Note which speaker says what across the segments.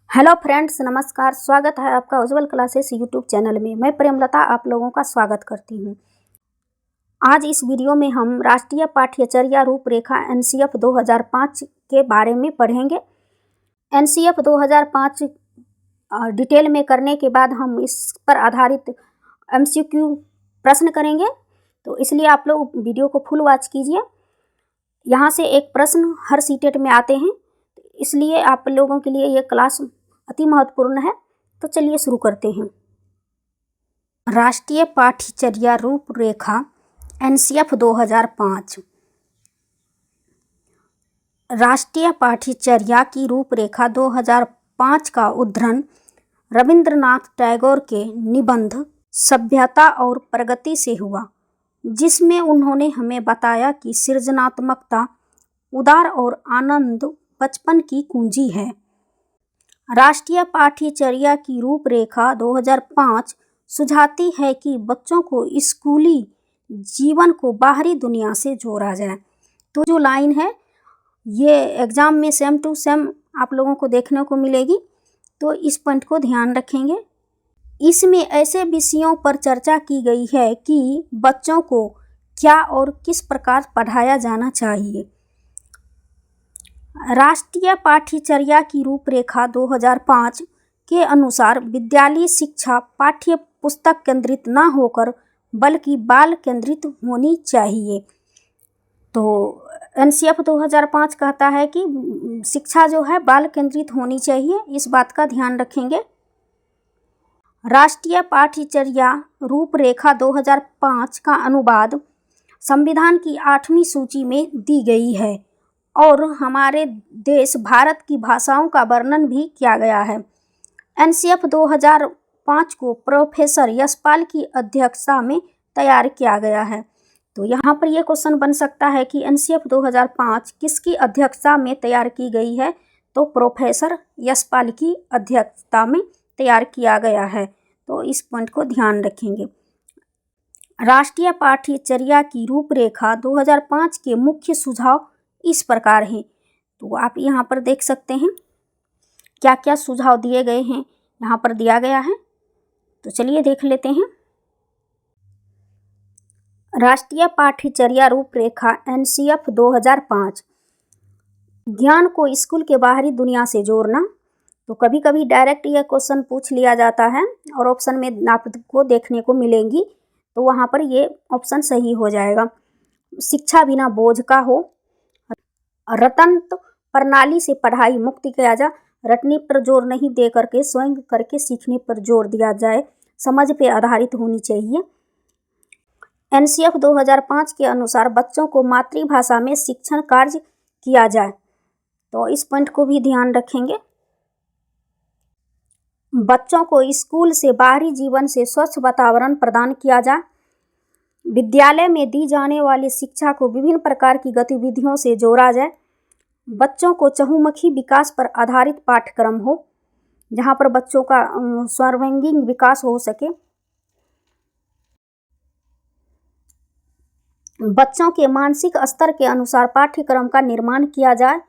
Speaker 1: Hello friends, नमस्कार। स्वागत है आपका उज्जवल क्लासेस यूट्यूब चैनल में। मैं प्रेमलता आप लोगों का स्वागत करती हूं। आज इस वीडियो में हम राष्ट्रीय पाठ्यचर्या रूपरेखा एनसीएफ 2005 के बारे में पढ़ेंगे। एनसीएफ 2005 डिटेल में करने के बाद हम इस पर आधारित एमसीक्यू प्रश्न करेंगे, तो इसलिए आप लोग वीडियो को फुल वॉच कीजिए। यहाँ से एक प्रश्न हर सीटेट में आते हैं, इसलिए आप लोगों के लिए ये क्लास अति महत्वपूर्ण है। तो चलिए शुरू करते हैं। राष्ट्रीय पाठ्यचर्या रूपरेखा एनसीएफ 2005। राष्ट्रीय पाठ्यचर्या की रूपरेखा 2005 का उद्धरण रविंद्रनाथ टैगोर के निबंध सभ्यता और प्रगति से हुआ, जिसमें उन्होंने हमें बताया कि सृजनात्मकता, उदार और आनंद बचपन की कुंजी है। राष्ट्रीय पाठ्यचर्या की रूपरेखा 2005 सुझाती है कि बच्चों को स्कूली जीवन को बाहरी दुनिया से जोड़ा जाए। तो जो लाइन है ये एग्ज़ाम में सेम टू सेम आप लोगों को देखने को मिलेगी, तो इस पॉइंट को ध्यान रखेंगे। इसमें ऐसे विषयों पर चर्चा की गई है कि बच्चों को क्या और किस प्रकार पढ़ाया जाना चाहिए। राष्ट्रीय पाठ्यचर्या की रूपरेखा 2005 के अनुसार विद्यालयी शिक्षा पाठ्य पुस्तक केंद्रित न होकर बल्कि बाल केंद्रित होनी चाहिए। तो एनसीएफ 2005 कहता है कि शिक्षा जो है बाल केंद्रित होनी चाहिए, इस बात का ध्यान रखेंगे। राष्ट्रीय पाठ्यचर्या रूपरेखा 2005 का अनुवाद संविधान की 8वीं सूची में दी गई है और हमारे देश भारत की भाषाओं का वर्णन भी किया गया है। एनसीएफ 2005 को प्रोफेसर यशपाल की अध्यक्षता में तैयार किया गया है। तो यहाँ पर यह क्वेश्चन बन सकता है कि एनसीएफ 2005 किसकी अध्यक्षता में तैयार की गई है, तो प्रोफेसर यशपाल की अध्यक्षता में तैयार किया गया है। तो इस पॉइंट को ध्यान रखेंगे। राष्ट्रीय पाठ्यचर्या की रूपरेखा 2005 के मुख्य सुझाव इस प्रकार हैं। तो आप यहाँ पर देख सकते हैं क्या क्या सुझाव दिए गए हैं, यहाँ पर दिया गया है। तो चलिए देख लेते हैं। राष्ट्रीय पाठ्यचर्या रूपरेखा एनसीएफ 2005। ज्ञान को स्कूल के बाहरी दुनिया से जोड़ना। तो कभी कभी डायरेक्ट यह क्वेश्चन पूछ लिया जाता है और ऑप्शन में आपको देखने को मिलेंगी, तो वहाँ पर ये ऑप्शन सही हो जाएगा। शिक्षा बिना बोझ का हो, रटंत प्रणाली से पढ़ाई मुक्त किया जा, रटने पर जोर नहीं दे करके स्वयं करके सीखने पर जोर दिया जाए, समझ पे आधारित होनी चाहिए। एनसीएफ 2005 के अनुसार बच्चों को मातृभाषा में शिक्षण कार्य किया जाए। तो इस पॉइंट को भी ध्यान रखेंगे। बच्चों को स्कूल से बाहरी जीवन से स्वच्छ वातावरण प्रदान किया जाए। विद्यालय में दी जाने वाली शिक्षा को विभिन्न प्रकार की गतिविधियों से जोड़ा जाए। बच्चों को चहुमुखी विकास पर आधारित पाठ्यक्रम हो, जहाँ पर बच्चों का सर्वांगीण विकास हो सके। बच्चों के मानसिक स्तर के अनुसार पाठ्यक्रम का निर्माण किया जाए।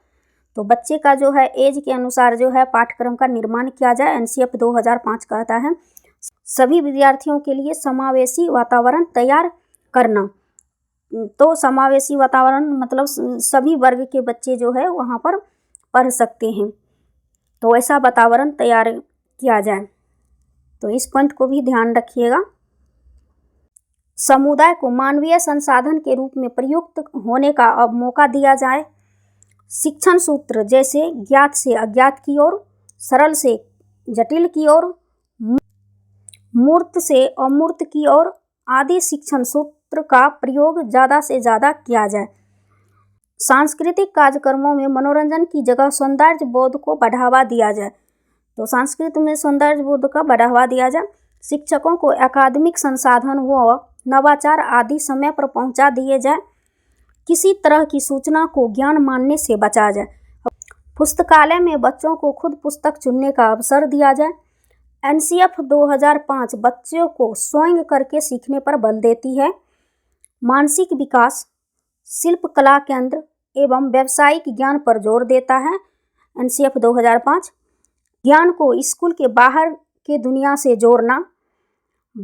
Speaker 1: तो बच्चे का जो है एज के अनुसार जो है पाठ्यक्रम का निर्माण किया जाए। एनसीएफ 2005 कहता है सभी विद्यार्थियों के लिए समावेशी वातावरण तैयार करना। तो समावेशी वातावरण मतलब सभी वर्ग के बच्चे जो है वहाँ पर पढ़ सकते हैं, तो ऐसा वातावरण तैयार किया जाए। तो इस पॉइंट को भी ध्यान रखिएगा। समुदाय को मानवीय संसाधन के रूप में प्रयुक्त होने का अब मौका दिया जाए। शिक्षण सूत्र जैसे ज्ञात से अज्ञात की ओर, सरल से जटिल की ओर, मूर्त से अमूर्त की ओर आदि शिक्षण सूत्र का प्रयोग ज़्यादा से ज़्यादा किया जाए। सांस्कृतिक कार्यक्रमों में मनोरंजन की जगह सौंदर्य बोध को बढ़ावा दिया जाए। तो संस्कृत में सौंदर्य बोध का बढ़ावा दिया जाए। शिक्षकों को अकादमिक संसाधन व नवाचार आदि समय पर पहुंचा दिए जाए। किसी तरह की सूचना को ज्ञान मानने से बचा जाए। पुस्तकालय में बच्चों को खुद पुस्तक चुनने का अवसर दिया जाए। एनसीएफ 2005 बच्चों को स्वयं करके सीखने पर बल देती है। मानसिक विकास, शिल्पकला केंद्र एवं व्यावसायिक ज्ञान पर जोर देता है। एनसीएफ 2005 ज्ञान को स्कूल के बाहर के दुनिया से जोड़ना,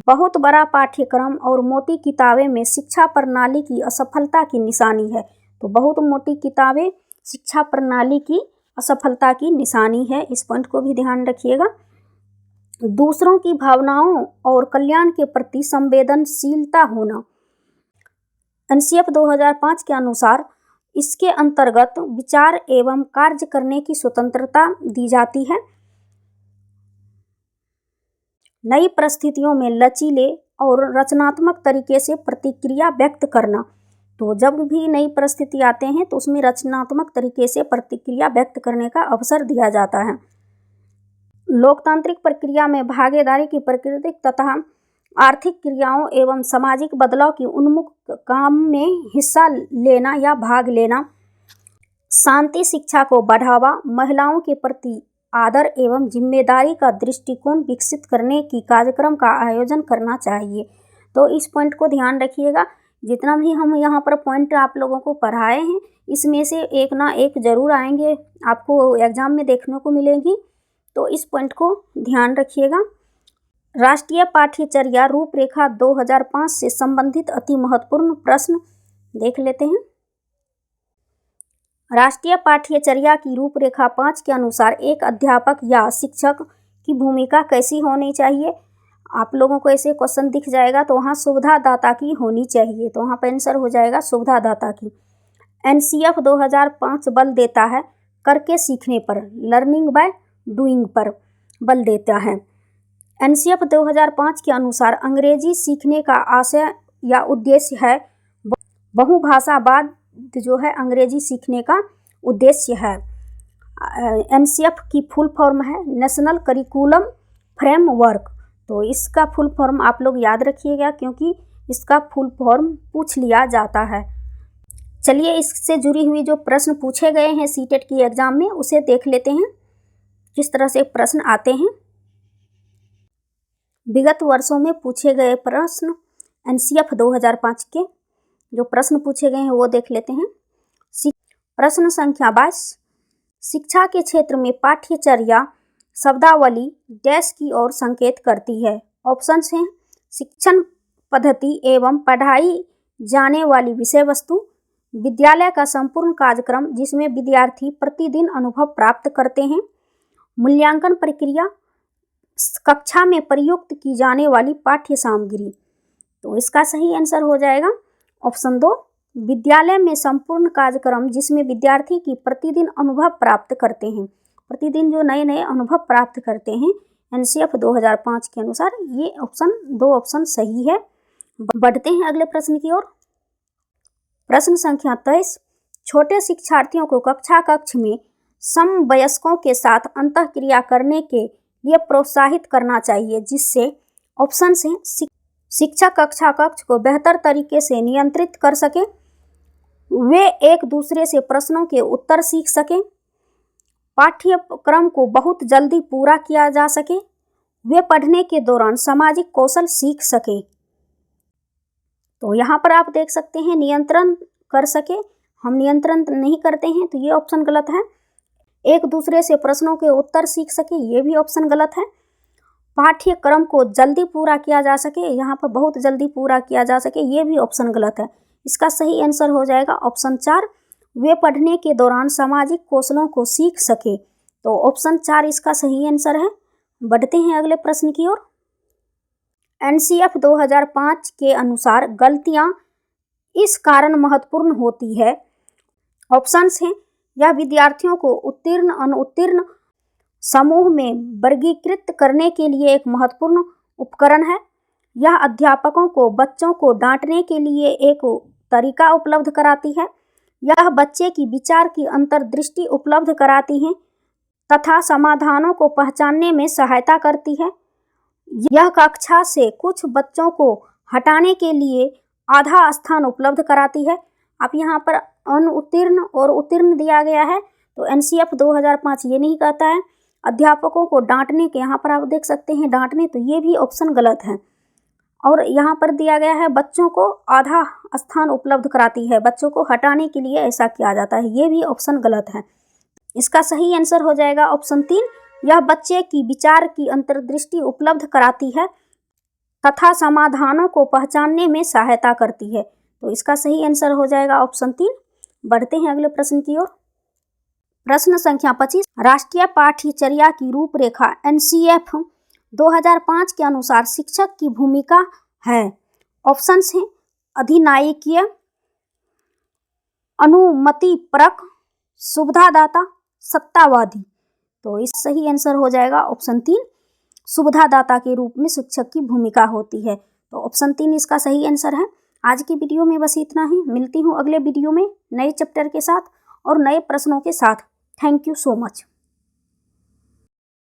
Speaker 1: बहुत बड़ा पाठ्यक्रम और मोटी किताबें में शिक्षा प्रणाली की असफलता की निशानी है। तो बहुत मोटी किताबें शिक्षा प्रणाली की असफलता की निशानी है, इस पॉइंट को भी ध्यान रखिएगा। दूसरों की भावनाओं और कल्याण के प्रति संवेदनशीलता होना। एनसीएफ 2005 के अनुसार इसके अंतर्गत विचार एवं कार्य करने की स्वतंत्रता दी जाती है। नई परिस्थितियों में लचीले और रचनात्मक तरीके से प्रतिक्रिया व्यक्त करना। तो जब भी नई परिस्थिति आते हैं तो उसमें रचनात्मक तरीके से प्रतिक्रिया व्यक्त करने का अवसर दिया जाता है। लोकतांत्रिक प्रक्रिया में भागीदारी की प्राकृतिक तथा आर्थिक क्रियाओं एवं सामाजिक बदलाव की उन्मुख काम में हिस्सा लेना या भाग लेना। शांति शिक्षा को बढ़ावा, महिलाओं के प्रति आदर एवं जिम्मेदारी का दृष्टिकोण विकसित करने की कार्यक्रम का आयोजन करना चाहिए। तो इस पॉइंट को ध्यान रखिएगा। जितना भी हम यहाँ पर पॉइंट आप लोगों को पढ़ाए हैं, इसमें से एक ना एक जरूर आएंगे, आपको एग्जाम में देखने को मिलेगी। तो इस पॉइंट को ध्यान रखिएगा। राष्ट्रीय पाठ्यचर्या रूपरेखा 2005 से संबंधित अति महत्वपूर्ण प्रश्न देख लेते हैं। राष्ट्रीय पाठ्यचर्या की रूपरेखा 5 के अनुसार एक अध्यापक या शिक्षक की भूमिका कैसी होनी चाहिए। आप लोगों को ऐसे क्वेश्चन दिख जाएगा तो वहाँ सुविधादाता की होनी चाहिए, तो वहाँ पर आंसर हो जाएगा सुविधादाता की। एनसीएफ 2005 बल देता है करके सीखने पर, लर्निंग बाय डूइंग पर बल देता है। एनसीएफ 2005 के अनुसार अंग्रेजी सीखने का आशय या उद्देश्य है बहुभाषावाद, जो है अंग्रेजी सीखने का उद्देश्य है। एनसीएफ की फुल फॉर्म है नेशनल करिकुलम फ्रेमवर्क। तो इसका फुल फॉर्म आप लोग याद रखिएगा, क्योंकि इसका फुल फॉर्म पूछ लिया जाता है। चलिए इससे जुड़ी हुई जो प्रश्न पूछे गए हैं सीटेट की एग्जाम में, उसे देख लेते हैं किस तरह से प्रश्न आते हैं। विगत वर्षों में पूछे गए प्रश्न एनसीएफ 2005 के जो प्रश्न पूछे गए हैं वो देख लेते हैं। प्रश्न संख्या 22, शिक्षा के क्षेत्र में पाठ्यचर्या शब्दावली डैश की ओर संकेत करती है। ऑप्शंस हैं शिक्षण पद्धति एवं पढ़ाई जाने वाली विषय वस्तु, विद्यालय का संपूर्ण कार्यक्रम जिसमें विद्यार्थी प्रतिदिन अनुभव प्राप्त करते हैं, मूल्यांकन प्रक्रिया, कक्षा में प्रयुक्त की जाने वाली पाठ्य सामग्री। तो इसका सही आंसर हो जाएगा ऑप्शन 2, विद्यालय में संपूर्ण कार्यक्रम जिसमें विद्यार्थी की प्रतिदिन अनुभव प्राप्त करते हैं, प्रतिदिन जो नए नए अनुभव प्राप्त करते हैं एनसीएफ 2005 के अनुसार। ये ऑप्शन 2 ऑप्शन सही है। बढ़ते हैं अगले प्रश्न की ओर। प्रश्न संख्या 23, छोटे शिक्षार्थियों को कक्ष में समवयस्कों के साथ अंतःक्रिया करने के लिए प्रोत्साहित करना चाहिए, जिससे ऑप्शन से शिक्षक कक्ष को बेहतर तरीके से नियंत्रित कर सके, वे एक दूसरे से प्रश्नों के उत्तर सीख सकें, पाठ्यक्रम को बहुत जल्दी पूरा किया जा सके, वे पढ़ने के दौरान सामाजिक कौशल सीख सके। तो यहाँ पर आप देख सकते हैं नियंत्रण कर सके, हम नियंत्रण नहीं करते हैं तो ये ऑप्शन गलत है। एक दूसरे से प्रश्नों के उत्तर सीख सके, ये भी ऑप्शन गलत है। पाठ्यक्रम को जल्दी पूरा किया जा सके, यहाँ पर बहुत जल्दी पूरा किया जा सके, ये भी ऑप्शन गलत है। इसका सही आंसर हो जाएगा ऑप्शन 4, वे पढ़ने के दौरान सामाजिक कौशलों को सीख सके। तो ऑप्शन 4 इसका सही आंसर है। बढ़ते हैं अगले प्रश्न की ओर। एनसीएफ 2005 के अनुसार गलतियां इस कारण महत्वपूर्ण होती है। ऑप्शंस हैं यह विद्यार्थियों को उत्तीर्ण अनुत्तीर्ण समूह में वर्गीकृत करने के लिए एक महत्वपूर्ण उपकरण है, यह अध्यापकों को बच्चों को डांटने के लिए एक तरीका उपलब्ध कराती है, यह बच्चे की विचार की अंतर्दृष्टि उपलब्ध कराती है तथा समाधानों को पहचानने में सहायता करती है, यह कक्षा से कुछ बच्चों को हटाने के लिए आधा स्थान उपलब्ध कराती है। अब यहाँ पर अनुत्तीर्ण और उत्तीर्ण दिया गया है, तो एनसीएफ 2005 ये नहीं कहता है। अध्यापकों को डांटने के, यहाँ पर आप देख सकते हैं डांटने, तो ये भी ऑप्शन गलत है। और यहाँ पर दिया गया है बच्चों को आधा स्थान उपलब्ध कराती है, बच्चों को हटाने के लिए ऐसा किया जाता है, ये भी ऑप्शन गलत है। इसका सही आंसर हो जाएगा ऑप्शन 3, यह बच्चे की विचार की अंतर्दृष्टि उपलब्ध कराती है तथा समाधानों को पहचानने में सहायता करती है। तो इसका सही आंसर हो जाएगा ऑप्शन 3। बढ़ते हैं अगले प्रश्न की ओर। प्रश्न संख्या 25, राष्ट्रीय पाठ्यचर्या की रूपरेखा NCF 2005 के अनुसार शिक्षक की भूमिका है। ऑप्शंस हैं अधिनायकीय, अनुमतिपरक, सुविधादाता, सत्तावादी। तो इस सही आंसर हो जाएगा ऑप्शन 3, सुविधादाता के रूप में शिक्षक की भूमिका होती है। तो ऑप्शन 3 इसका सही आंसर है। आज की वीडियो में बस इतना ही। मिलती हूँ अगले वीडियो में नए चैप्टर के साथ और नए प्रश्नों के साथ। Thank you so much.